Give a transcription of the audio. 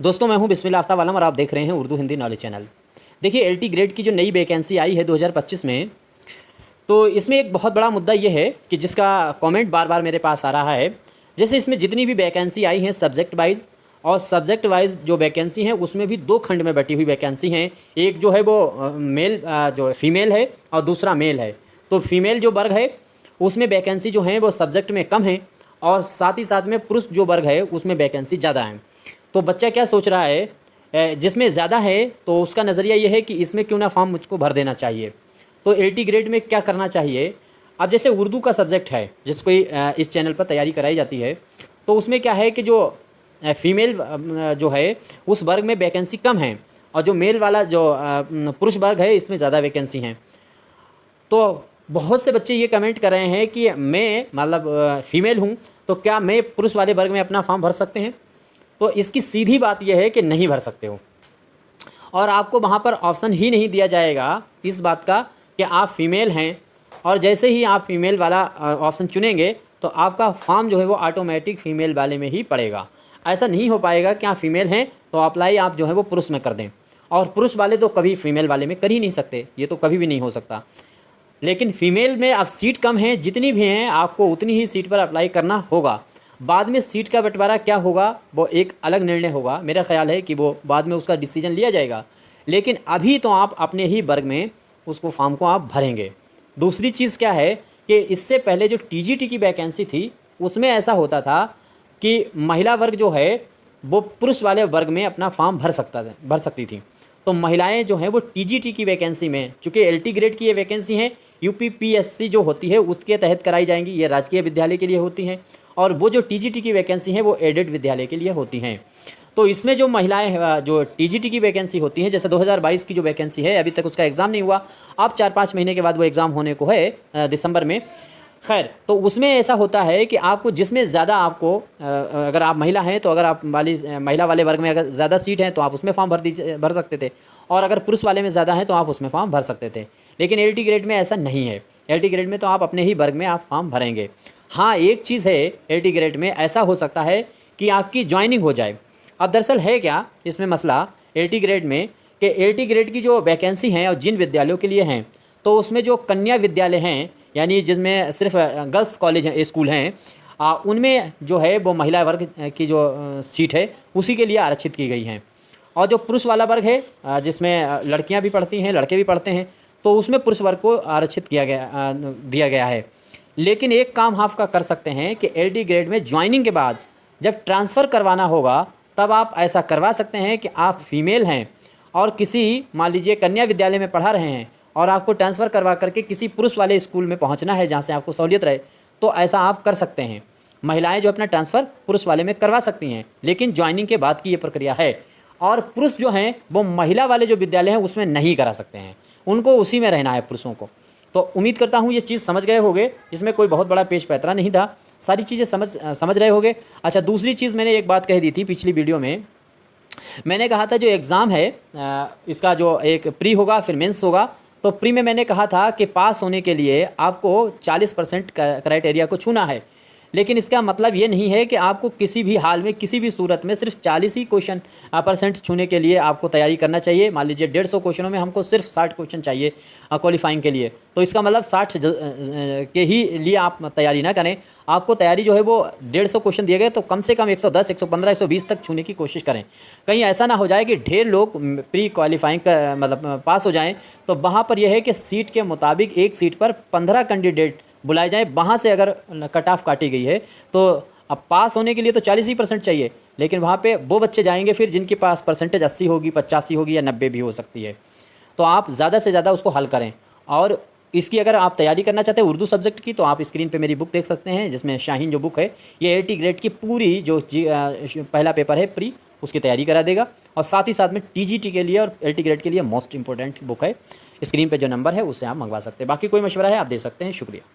दोस्तों मैं हूं बिस्मिल्लाह आफ्ताब आलम और आप देख रहे हैं उर्दू हिंदी नॉलेज चैनल। देखिए एलटी ग्रेड की जो नई वैकेंसी आई है 2025 में, तो इसमें एक बहुत बड़ा मुद्दा ये है कि जिसका कमेंट बार बार मेरे पास आ रहा है। जैसे इसमें जितनी भी वैकेंसी आई हैं सब्जेक्ट वाइज, और सब्जेक्ट वाइज जो वैकेंसी हैं उसमें भी दो खंड में बटी हुई वैकेंसी हैं। एक जो है वो मेल जो फीमेल है और दूसरा मेल है। तो फीमेल जो वर्ग है उसमें वैकेंसी जो है वो सब्जेक्ट में कम है, और साथ ही साथ में पुरुष जो वर्ग है उसमें वैकेंसी ज़्यादा है। तो बच्चा क्या सोच रहा है, जिसमें ज़्यादा है तो उसका नज़रिया ये है कि इसमें क्यों ना फॉर्म मुझको भर देना चाहिए। तो एलटी ग्रेड में क्या करना चाहिए। अब जैसे उर्दू का सब्जेक्ट है जिसको इस चैनल पर तैयारी कराई जाती है, तो उसमें क्या है कि जो फीमेल जो है उस वर्ग में वैकेंसी कम है, और जो मेल वाला जो पुरुष वर्ग है इसमें ज़्यादा वैकेंसी हैं। तो बहुत से बच्चे ये कमेंट कर रहे हैं कि मैं मतलब फ़ीमेल हूँ, तो क्या मैं पुरुष वाले वर्ग में अपना फॉर्म भर सकते हैं। तो इसकी सीधी बात यह है कि नहीं भर सकते हो, और आपको वहाँ पर ऑप्शन ही नहीं दिया जाएगा इस बात का कि आप फीमेल हैं। और जैसे ही आप फीमेल वाला ऑप्शन चुनेंगे तो आपका फॉर्म जो है वो ऑटोमेटिक फ़ीमेल वाले में ही पड़ेगा। ऐसा नहीं हो पाएगा कि आप फीमेल हैं तो अप्लाई आप जो है वो पुरुष में कर दें, और पुरुष वाले तो कभी फीमेल वाले में कर ही नहीं सकते, ये तो कभी भी नहीं हो सकता। लेकिन फ़ीमेल में अब सीट कम है, जितनी भी हैं आपको उतनी ही सीट पर अप्लाई करना होगा। बाद में सीट का बंटवारा क्या होगा वो एक अलग निर्णय होगा। मेरा ख़्याल है कि वो बाद में उसका डिसीजन लिया जाएगा, लेकिन अभी तो आप अपने ही वर्ग में उसको फॉर्म को आप भरेंगे। दूसरी चीज़ क्या है कि इससे पहले जो टीजीटी की वैकेंसी थी उसमें ऐसा होता था कि महिला वर्ग जो है वो पुरुष वाले वर्ग में अपना फॉर्म भर सकती थी। तो महिलाएं जो हैं वो टीजीटी की वैकेंसी में, चूँकि एलटी ग्रेड की ये वैकेंसी हैं यूपीपीएससी जो होती है उसके तहत कराई जाएंगी, ये राजकीय विद्यालय के लिए होती हैं, और वो जो टीजीटी की वैकेंसी हैं वो एडेड विद्यालय के लिए होती हैं। तो इसमें जो महिलाएं जो टीजीटी की वैकेंसी होती हैं, जैसे 2022 की जो वैकेंसी है अभी तक उसका एग्ज़ाम नहीं हुआ, अब 4-5 महीने के बाद वो एग्ज़ाम होने को है दिसंबर में। खैर, तो उसमें ऐसा होता है कि आपको जिसमें ज़्यादा आपको अगर आप महिला हैं तो अगर आप महिला वाले वर्ग में अगर ज़्यादा सीट हैं तो आप उसमें फॉर्म भर सकते थे, और अगर पुरुष वाले में ज़्यादा हैं तो आप उसमें फॉर्म भर सकते थे। लेकिन एलटी ग्रेड में ऐसा नहीं है। एलटी ग्रेड में तो आप अपने ही वर्ग में आप फॉर्म भरेंगे। हाँ, एक चीज़ है, एलटी ग्रेड में ऐसा हो सकता है कि आपकी ज्वाइनिंग हो जाए। अब दरअसल है क्या इसमें मसला एलटी ग्रेड में, कि एलटी ग्रेड की जो वैकेंसी हैं और जिन विद्यालयों के लिए हैं, तो उसमें जो कन्या विद्यालय हैं यानी जिसमें सिर्फ गर्ल्स कॉलेज हैं, स्कूल हैं, उनमें जो है वो महिला वर्ग की जो सीट है उसी के लिए आरक्षित की गई हैं। और जो पुरुष वाला वर्ग है जिसमें लड़कियां भी पढ़ती हैं लड़के भी पढ़ते हैं, तो उसमें पुरुष वर्ग को आरक्षित दिया गया है। लेकिन एक काम आप का कर सकते हैं कि एलटी ग्रेड में ज्वाइनिंग के बाद जब ट्रांसफ़र करवाना होगा तब आप ऐसा करवा सकते हैं कि आप फीमेल हैं और किसी मान लीजिए कन्या विद्यालय में पढ़ा रहे हैं, और आपको ट्रांसफ़र करवा करके किसी पुरुष वाले स्कूल में पहुंचना है जहां से आपको सहूलियत रहे, तो ऐसा आप कर सकते हैं। महिलाएं जो अपना ट्रांसफ़र पुरुष वाले में करवा सकती हैं, लेकिन ज्वाइनिंग के बाद की ये प्रक्रिया है। और पुरुष जो हैं वो महिला वाले जो विद्यालय हैं उसमें नहीं करा सकते हैं, उनको उसी में रहना है पुरुषों को। तो उम्मीद करता हूँ ये चीज़ समझ गए होंगे, इसमें कोई बहुत बड़ा पेच पैतरा नहीं था, सारी चीज़ें समझ रहे होंगे। अच्छा, दूसरी चीज़ मैंने एक बात कह दी थी पिछली वीडियो में, मैंने कहा था जो एग्ज़ाम है इसका जो एक प्री होगा फिर मेंस होगा। तो प्री में मैंने कहा था कि पास होने के लिए आपको 40% क्राइटेरिया को छूना है, लेकिन इसका मतलब ये नहीं है कि आपको किसी भी हाल में किसी भी सूरत में सिर्फ 40 ही % छूने के लिए आपको तैयारी करना चाहिए। मान लीजिए 150 क्वेश्चनों में हमको सिर्फ 60 क्वेश्चन चाहिए क्वालिफाइंग के लिए, तो इसका मतलब 60 के ही लिए आप तैयारी ना करें। आपको तैयारी जो है वो 150 क्वेश्चन दिए गए तो कम से कम 110, 115, 120 तक छूने की कोशिश करें। कहीं ऐसा ना हो जाए कि ढेर लोग प्री क्वालिफाइंग का मतलब पास हो जाएँ, तो वहाँ पर यह है कि सीट के मुताबिक एक सीट पर 15 कैंडिडेट बुलाए जाएँ। वहाँ से अगर कट ऑफ काटी गई है तो अब पास होने के लिए तो 40% चाहिए, लेकिन वहाँ पे वो बच्चे जाएंगे फिर जिनके पास परसेंटेज 80 होगी, 85 होगी या 90 भी हो सकती है। तो आप ज़्यादा से ज़्यादा उसको हल करें। और इसकी अगर आप तैयारी करना चाहते हैं उर्दू सब्जेक्ट की, तो आप स्क्रीन पे मेरी बुक देख सकते हैं, जिसमें शाहीन जो बुक है ये एलटी ग्रेड की पूरी जो पहला पेपर है प्री उसकी तैयारी करा देगा, और साथ ही साथ में टीजीटी के लिए और एलटी ग्रेड के लिए मोस्ट इंपॉर्टेंट बुक है। स्क्रीन पे जो नंबर है उससे आप मंगवा सकते हैं। बाकी कोई मशवरा है आप दे सकते हैं। शुक्रिया।